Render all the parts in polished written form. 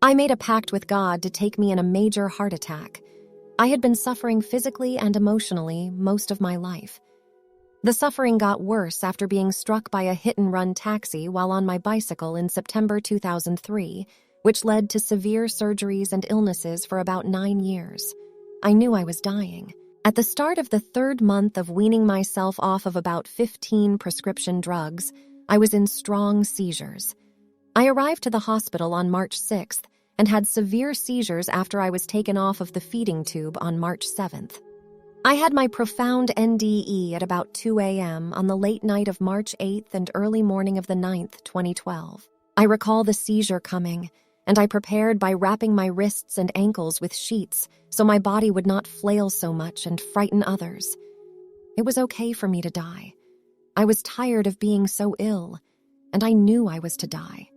I made a pact with God to take me in a major heart attack. I had been suffering physically and emotionally most of my life. The suffering got worse after being struck by a hit-and-run taxi while on my bicycle in September 2003, which led to severe surgeries and illnesses for about 9 years. I knew I was dying. At the start of the 3rd month of weaning myself off of about 15 prescription drugs, I was in strong seizures. I arrived to the hospital on March 6th and had severe seizures after I was taken off of the feeding tube on March 7th. I had my profound NDE at about 2 a.m. on the late night of March 8th and early morning of the 9th, 2012. I recall the seizure coming, and I prepared by wrapping my wrists and ankles with sheets so my body would not flail so much and frighten others. It was okay for me to die. I was tired of being so ill, and I knew I was to die.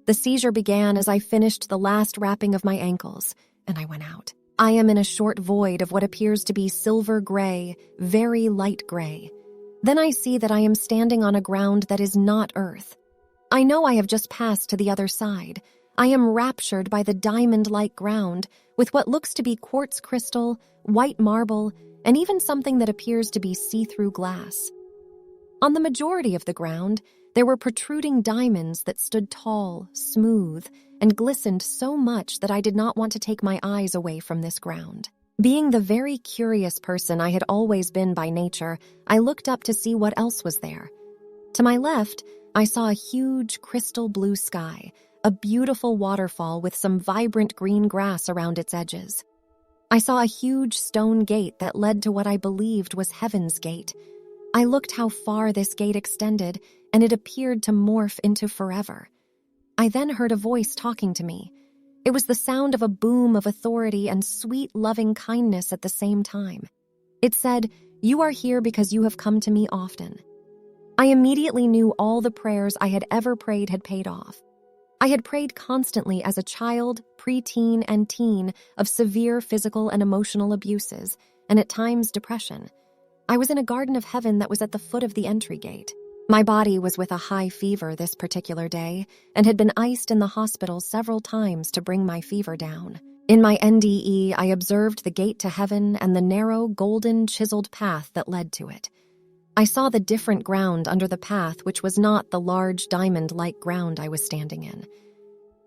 The seizure began as I finished the last wrapping of my ankles, and I went out. I am in a short void of what appears to be silver gray, very light gray. Then I see that I am standing on a ground that is not earth. I know I have just passed to the other side. I am raptured by the diamond-like ground with what looks to be quartz crystal, white marble, and even something that appears to be see-through glass. On the majority of the ground, there were protruding diamonds that stood tall, smooth, and glistened so much that I did not want to take my eyes away from this ground. Being the very curious person I had always been by nature, I looked up to see what else was there. To my left, I saw a huge crystal blue sky, a beautiful waterfall with some vibrant green grass around its edges. I saw a huge stone gate that led to what I believed was Heaven's Gate. I looked how far this gate extended, and it appeared to morph into forever. I then heard a voice talking to me. It was the sound of a boom of authority and sweet, loving kindness at the same time. It said, "You are here because you have come to me often." I immediately knew all the prayers I had ever prayed had paid off. I had prayed constantly as a child, preteen, and teen of severe physical and emotional abuses, and at times depression. I was in a garden of heaven that was at the foot of the entry gate. My body was with a high fever this particular day and had been iced in the hospital several times to bring my fever down. In my NDE, I observed the gate to heaven and the narrow, golden, chiseled path that led to it. I saw the different ground under the path, which was not the large diamond-like ground I was standing in.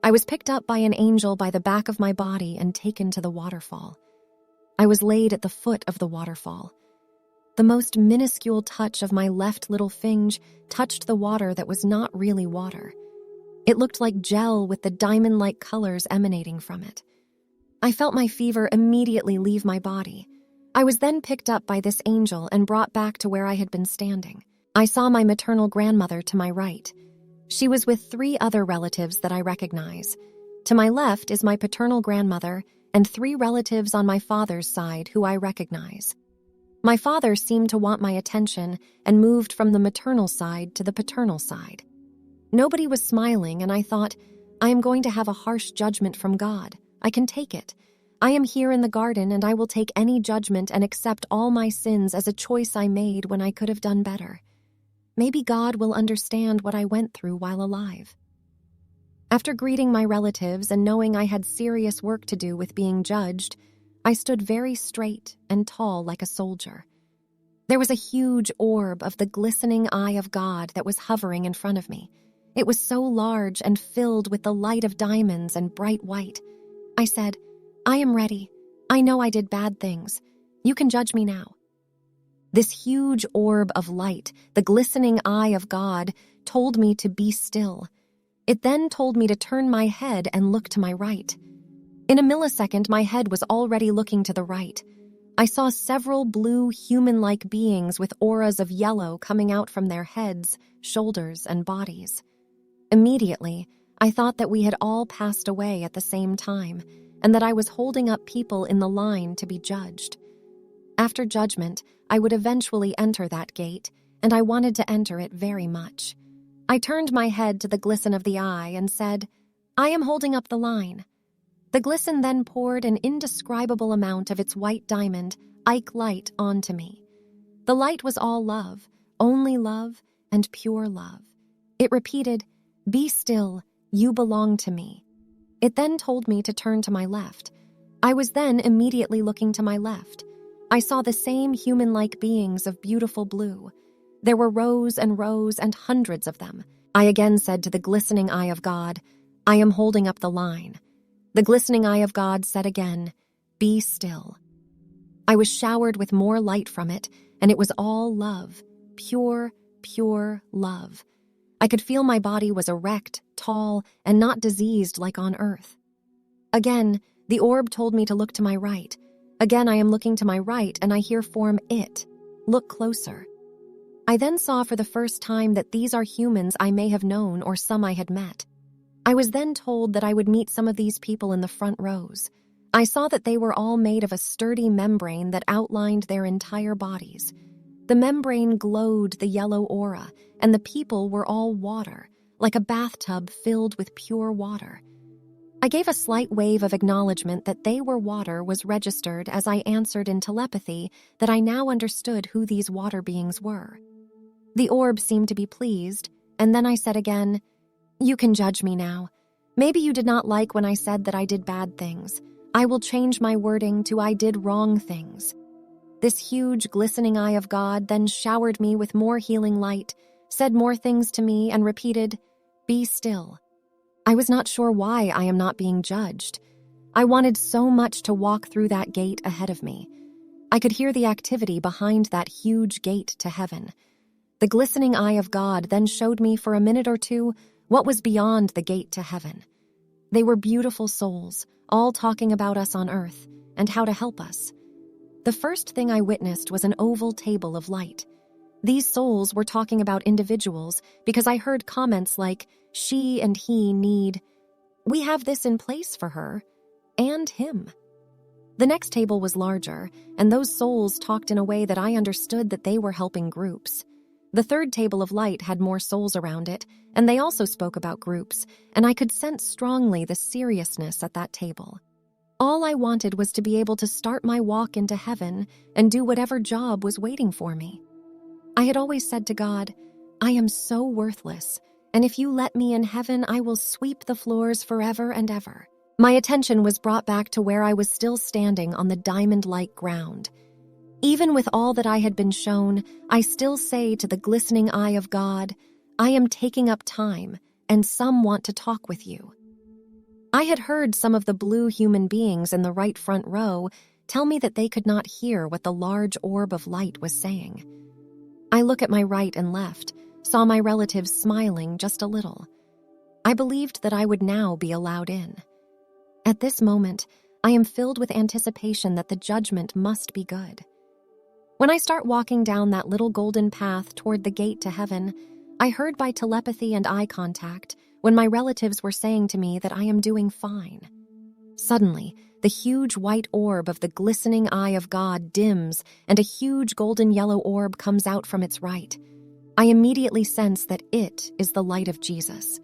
I was picked up by an angel by the back of my body and taken to the waterfall. I was laid at the foot of the waterfall. The most minuscule touch of my left little finger touched the water that was not really water. It looked like gel with the diamond-like colors emanating from it. I felt my fever immediately leave my body. I was then picked up by this angel and brought back to where I had been standing. I saw my maternal grandmother to my right. She was with 3 other relatives that I recognize. To my left is my paternal grandmother and 3 relatives on my father's side who I recognize. My father seemed to want my attention and moved from the maternal side to the paternal side. Nobody was smiling, and I thought, I am going to have a harsh judgment from God. I can take it. I am here in the garden, and I will take any judgment and accept all my sins as a choice I made when I could have done better. Maybe God will understand what I went through while alive. After greeting my relatives and knowing I had serious work to do with being judged, I stood very straight and tall like a soldier. There was a huge orb of the glistening eye of God that was hovering in front of me. It was so large and filled with the light of diamonds and bright white. I said, I am ready. I know I did bad things. You can judge me now. This huge orb of light, the glistening eye of God, told me to be still. It then told me to turn my head and look to my right. In a millisecond, my head was already looking to the right. I saw several blue, human-like beings with auras of yellow coming out from their heads, shoulders, and bodies. Immediately, I thought that we had all passed away at the same time, and that I was holding up people in the line to be judged. After judgment, I would eventually enter that gate, and I wanted to enter it very much. I turned my head to the glisten of the eye and said, I am holding up the line. The glisten then poured an indescribable amount of its white diamond, Ike light, onto me. The light was all love, only love, and pure love. It repeated, Be still, you belong to me. It then told me to turn to my left. I was then immediately looking to my left. I saw the same human-like beings of beautiful blue. There were rows and rows and hundreds of them. I again said to the glistening eye of God, "I am holding up the line." The glistening eye of God said again, "Be still." I was showered with more light from it, and it was all love, pure, pure love. I could feel my body was erect, tall, and not diseased like on earth. Again, the orb told me to look to my right. Again, I am looking to my right, and I hear form it. Look closer. I then saw for the first time that these are humans I may have known or some I had met. I was then told that I would meet some of these people in the front rows. I saw that they were all made of a sturdy membrane that outlined their entire bodies. The membrane glowed the yellow aura, and the people were all water, like a bathtub filled with pure water. I gave a slight wave of acknowledgement that they were water was registered as I answered in telepathy that I now understood who these water beings were. The orb seemed to be pleased, and then I said again, "You can judge me now. Maybe you did not like when I said that I did bad things. I will change my wording to I did wrong things." This huge, glistening eye of God then showered me with more healing light, said more things to me, and repeated, "Be still." I was not sure why I am not being judged. I wanted so much to walk through that gate ahead of me. I could hear the activity behind that huge gate to heaven. The glistening eye of God then showed me for a minute or two what was beyond the gate to heaven. They were beautiful souls, all talking about us on earth and how to help us. The first thing I witnessed was an oval table of light. These souls were talking about individuals because I heard comments like, "She and he need," "We have this in place for her," and him. The next table was larger, and those souls talked in a way that I understood that they were helping groups. The third table of light had more souls around it, and they also spoke about groups, and I could sense strongly the seriousness at that table. All I wanted was to be able to start my walk into heaven and do whatever job was waiting for me. I had always said to God, "I am so worthless, and if you let me in heaven, I will sweep the floors forever and ever." My attention was brought back to where I was still standing on the diamond-like ground. Even with all that I had been shown, I still say to the glistening eye of God, "I am taking up time, and some want to talk with you." I had heard some of the blue human beings in the right front row tell me that they could not hear what the large orb of light was saying. I look at my right and left, saw my relatives smiling just a little. I believed that I would now be allowed in. At this moment, I am filled with anticipation that the judgment must be good. When I start walking down that little golden path toward the gate to heaven, I heard by telepathy and eye contact when my relatives were saying to me that I am doing fine. Suddenly, the huge white orb of the glistening eye of God dims, and a huge golden yellow orb comes out from its right. I immediately sense that it is the light of Jesus.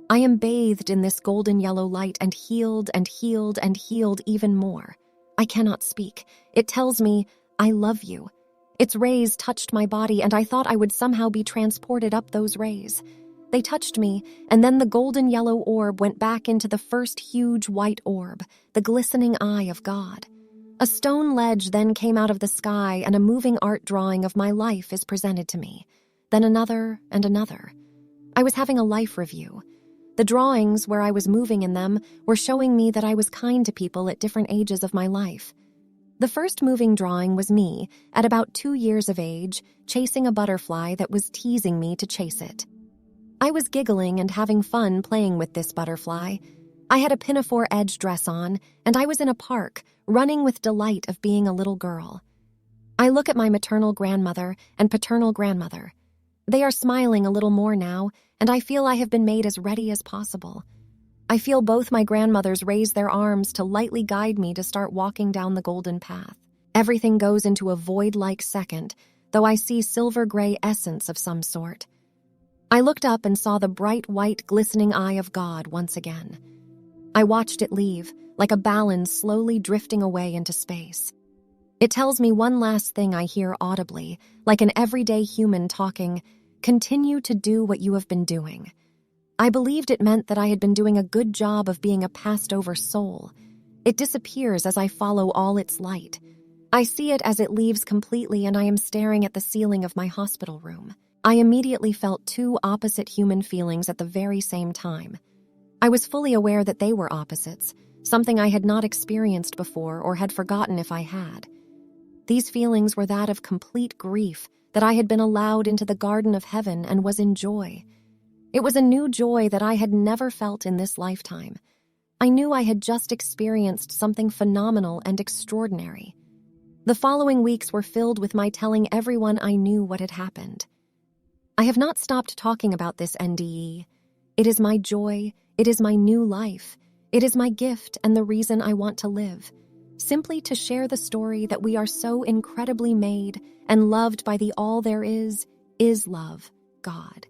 I am bathed in this golden yellow light and healed and healed and healed even more. I cannot speak. It tells me, "I love you." Its rays touched my body, and I thought I would somehow be transported up those rays. They touched me, and then the golden yellow orb went back into the first huge white orb, the glistening eye of God. A stone ledge then came out of the sky, and a moving art drawing of my life is presented to me. Then another and another. I was having a life review. The drawings, where I was moving in them, were showing me that I was kind to people at different ages of my life. The first moving drawing was me, at about 2 years of age, chasing a butterfly that was teasing me to chase it. I was giggling and having fun playing with this butterfly. I had a pinafore edge dress on, and I was in a park, running with delight of being a little girl. I look at my maternal grandmother and paternal grandmother. They are smiling a little more now, and I feel I have been made as ready as possible. I feel both my grandmothers raise their arms to lightly guide me to start walking down the golden path. Everything goes into a void-like second, though I see silver-gray essence of some sort. I looked up and saw the bright white glistening eye of God once again. I watched it leave, like a balloon slowly drifting away into space. It tells me one last thing I hear audibly, like an everyday human talking, "Continue to do what you have been doing." I believed it meant that I had been doing a good job of being a passed-over soul. It disappears as I follow all its light. I see it as it leaves completely, and I am staring at the ceiling of my hospital room. I immediately felt two opposite human feelings at the very same time. I was fully aware that they were opposites, something I had not experienced before or had forgotten if I had. These feelings were that of complete grief that I had been allowed into the garden of heaven and was in joy. It was a new joy that I had never felt in this lifetime. I knew I had just experienced something phenomenal and extraordinary. The following weeks were filled with my telling everyone I knew what had happened. I have not stopped talking about this NDE. It is my joy, it is my new life, it is my gift and the reason I want to live. Simply to share the story that we are so incredibly made and loved by the all there is love, God.